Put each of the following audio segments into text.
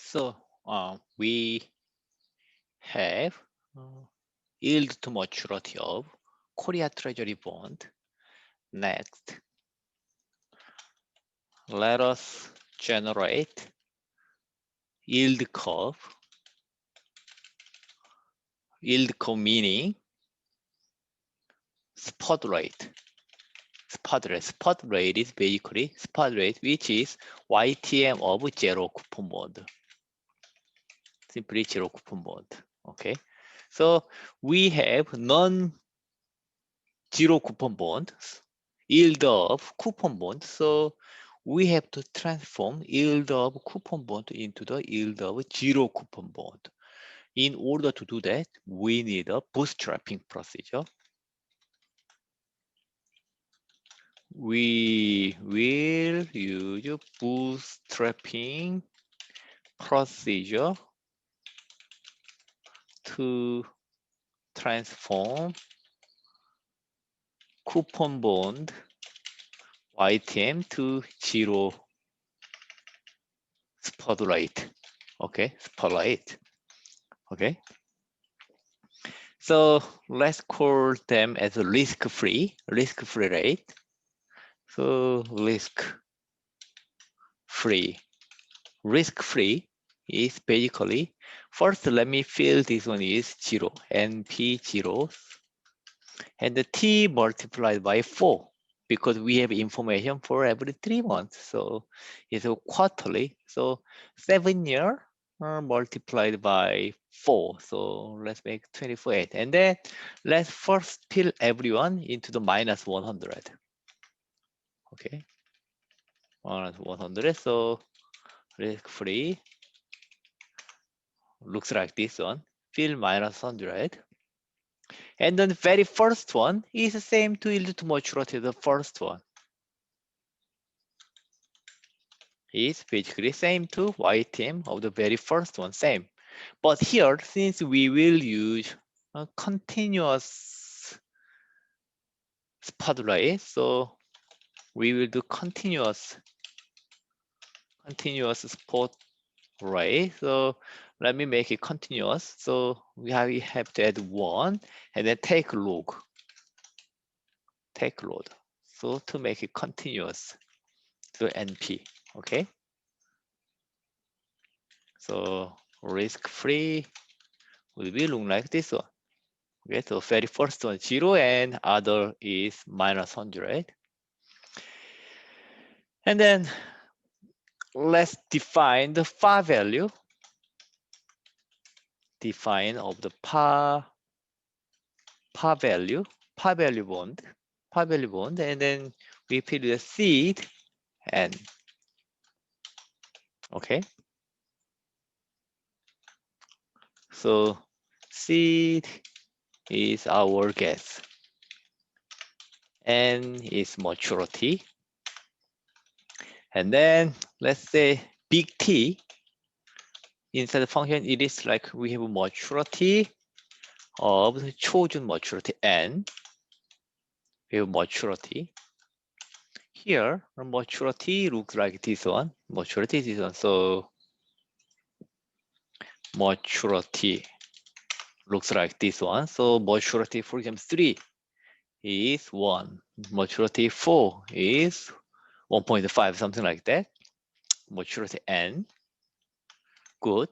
So we have yield to maturity of Korea Treasury bond. Next, let us generate yield curve. Yield curve meaning spot rate. Spot rate is basically spot rate, which is YTM of zero coupon bond. Simply zero coupon bond. Okay. So we have non-zero coupon bonds, yield of coupon bond. So we have to transform yield of coupon bond into the yield of zero coupon bond. In order to do that, we need a bootstrapping procedure. We will use bootstrapping procedure to transform coupon bond YTM to zero spot rate. Okay, spot rate. Okay. So let's call them as risk-free rate. So risk-free is basically, first let me fill this one is 0, NP 0, and the T multiplied by 4, because we have information for every 3 months. So it's a quarterly. So 7 year multiplied by 4. So let's make 24. And then let's first fill everyone into the minus 100. Okay, minus 100. So risk-free looks like this one. Fill minus 100. And then the very first one is the same to yield to maturity, the first one. Is basically same to YTM of the very first one, same. But here, since we will use a continuous spot rate, so we will do continuous spot rate. So let me make it continuous. So we have to add 1 and then take log. So to make it continuous to NP, okay? So risk-free will be look like this one. Okay, so very first one 0 and other is minus 100. And then let's define the par value. Define of the par value bond, and then we fill the seed N. Okay. So seed is our guess. N is maturity. And then let's say big T. Inside the function, it is like we have maturity of the chosen maturity N. We have maturity. Here, maturity looks like this one. Maturity is this one. So maturity looks like this one. So maturity, for example, 3 is 1. Maturity 4 is 1.5, something like that. Maturity N. Good.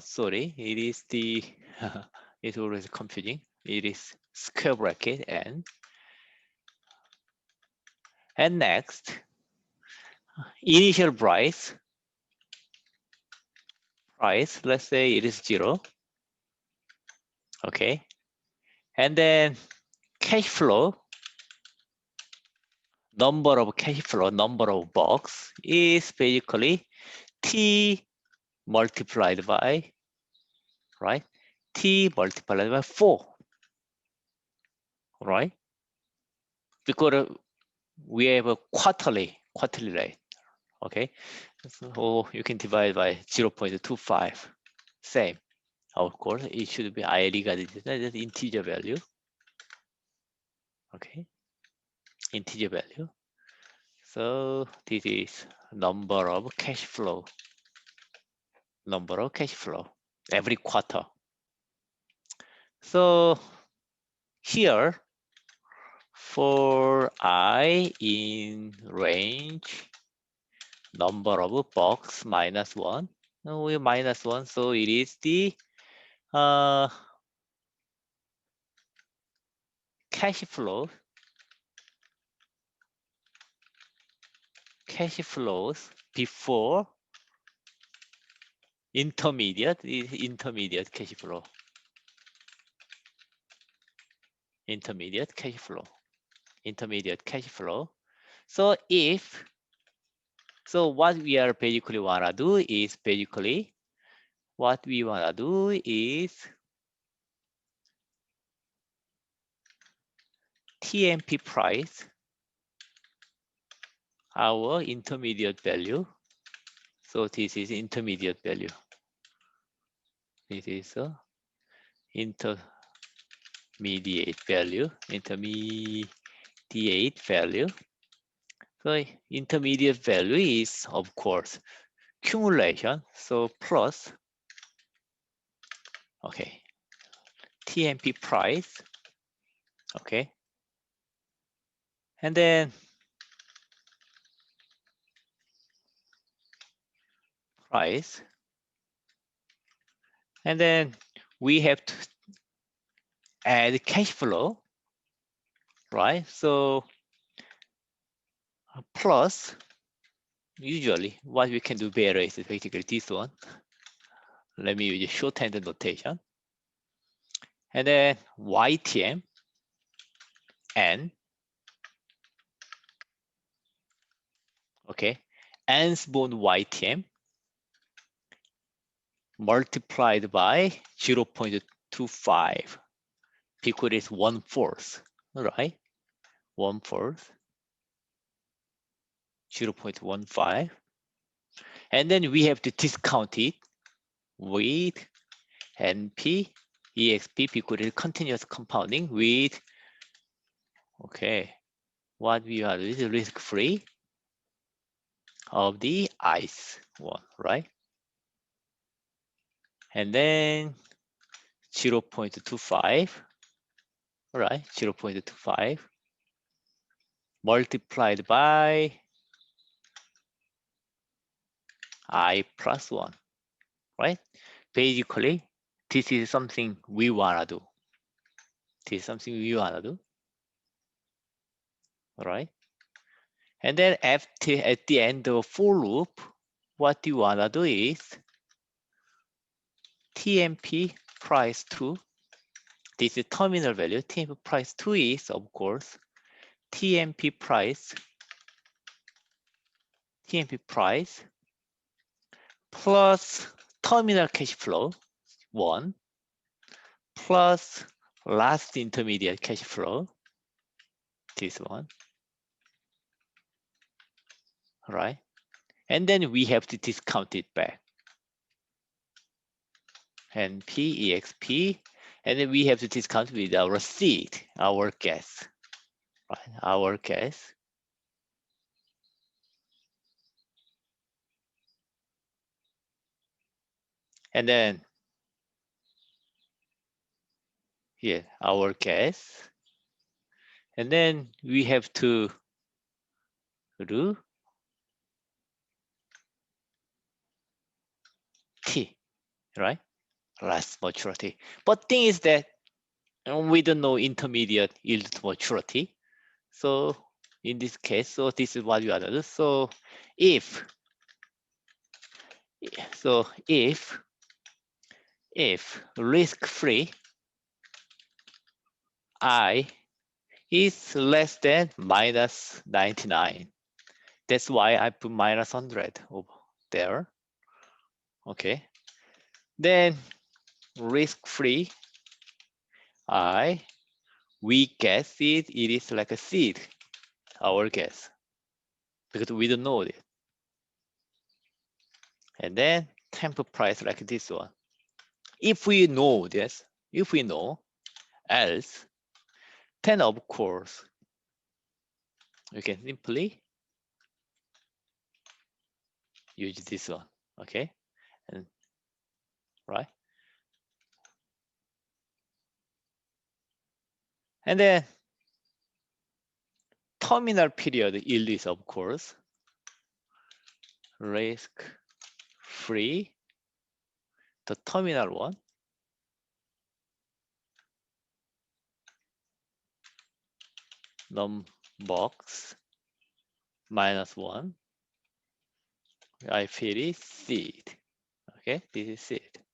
Sorry, it is the, it's always confusing. It is square bracket N. And next, initial price, let's say it is 0. Okay. And then cash flow, number of bucks is basically T multiplied by, right? T multiplied by 4, right? Because we have a quarterly rate, okay? So you can divide by 0.25, same. Of course, it should be I regarded as integer value, okay? Integer value. So this is number of cash flow. number of cash flow every quarter. So here for I in range number of box minus one, no, we minus one, so it is the uh, cash flows before intermediate cash flow, intermediate cash flow. So what we are basically wanna do is TMP price, our intermediate value. So this is intermediate value. This is a intermediate value. So intermediate value is, of course, accumulation. So plus, okay, TMP price, okay, and then price, and then we have to add cash flow, right? So plus, usually what we can do better is basically this one. Let me use shorthand notation. And then YTM N, okay, N's bond YTM multiplied by 0.25 because it's 1/4, right? 1/4, 0.15. And then we have to discount it with NP, EXP because it's continuous compounding with, okay, what we are is risk-free of the ICE one, right? And then 0.25, right? 0.25 multiplied by I plus 1, right? Basically, this is something we wanna do. This is something we wanna do, right? And then at the end of for loop, what you wanna do is TMP price 2. This is terminal value. TMP price 2 is, of course, TMP price plus terminal cash flow 1 plus last intermediate cash flow, this one, right? And then we have to discount it back. And PEXP, and then we have to discount with our seed, our gas, right? Our gas. And then here, our gas. And then we have to do T, right? Last maturity. But thing is that we don't know intermediate yield to maturity. So in this case, so this is what you are to do. So if risk-free I is less than minus 99. That's why I put minus 100 over there. Okay. Then risk-free I, we guess it is like a seed, our guess, because we don't know it. And then temp price like this one. If we know this, else, then of course, we can simply use this one, okay? And right? And then terminal period yield is, of course, risk-free, the terminal one, num box -1, I feel is seed. Okay, this is seed.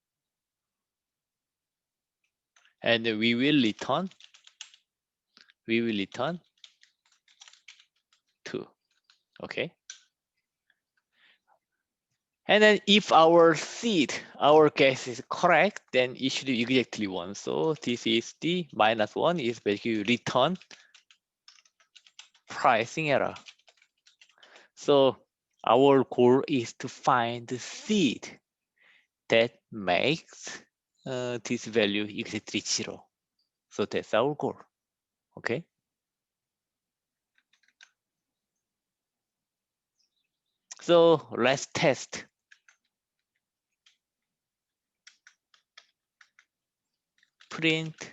And we will return 2. Okay. And then if our guess is correct, then it should be exactly 1. So this is the -1 is basically return pricing error. So our goal is to find the seed that makes this value exactly 0. So that's our goal. Okay. So let's test. Print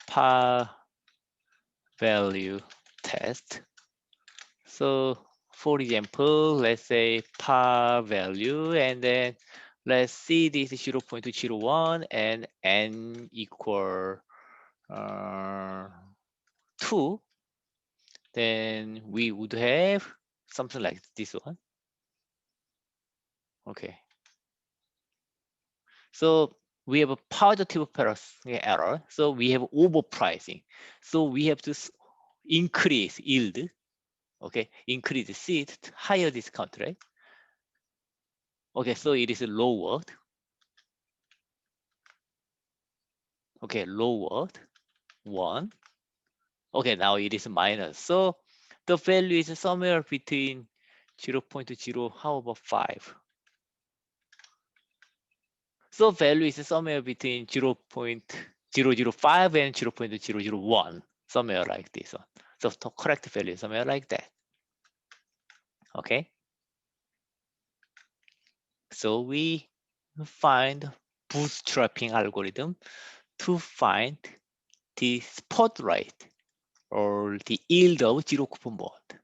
par value test. So for example, let's say par value, and then let's see this 0.01 and n equal 2. Then we would have something like this one. Okay. So we have a positive error. So we have overpricing. So we have to increase yield. Okay, increase the seed, higher discount rate. Okay, so it is lowered. Okay, lowered 1. Okay, now it is minus. So the value is somewhere between 0.0, how about 5? So value is somewhere between 0.005 and 0.001, somewhere like this one. So the correct value is somewhere like that. Okay. So we find bootstrapping algorithm to find the spot rate or the yield of zero coupon bond.